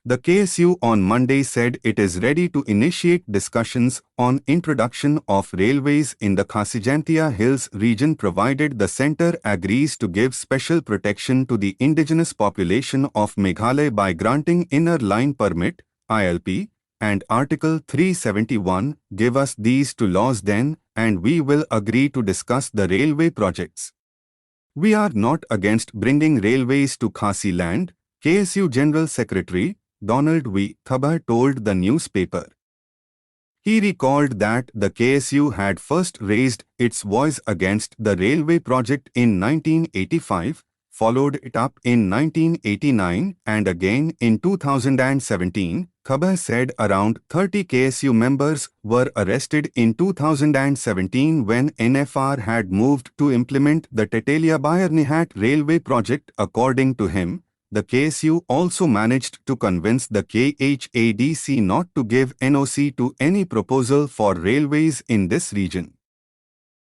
The KSU on Monday said it is ready to initiate discussions on introduction of railways in the Khasi-Jaintia Hills region provided the centre agrees to give special protection to the indigenous population of Meghalaya by granting Inner Line Permit, ILP, and Article 371. Give us these two laws then, and we will agree to discuss the railway projects. We are not against bringing railways to Khasi land, KSU General Secretary Donald V. Thabar told the newspaper. He recalled that the KSU had first raised its voice against the railway project in 1985, followed it up in 1989 and again in 2017. Thabar said around 30 KSU members were arrested in 2017 when NFR had moved to implement the Tetelia-Bayarnihat railway project. According to him, the KSU also managed to convince the KHADC not to give NOC to any proposal for railways in this region.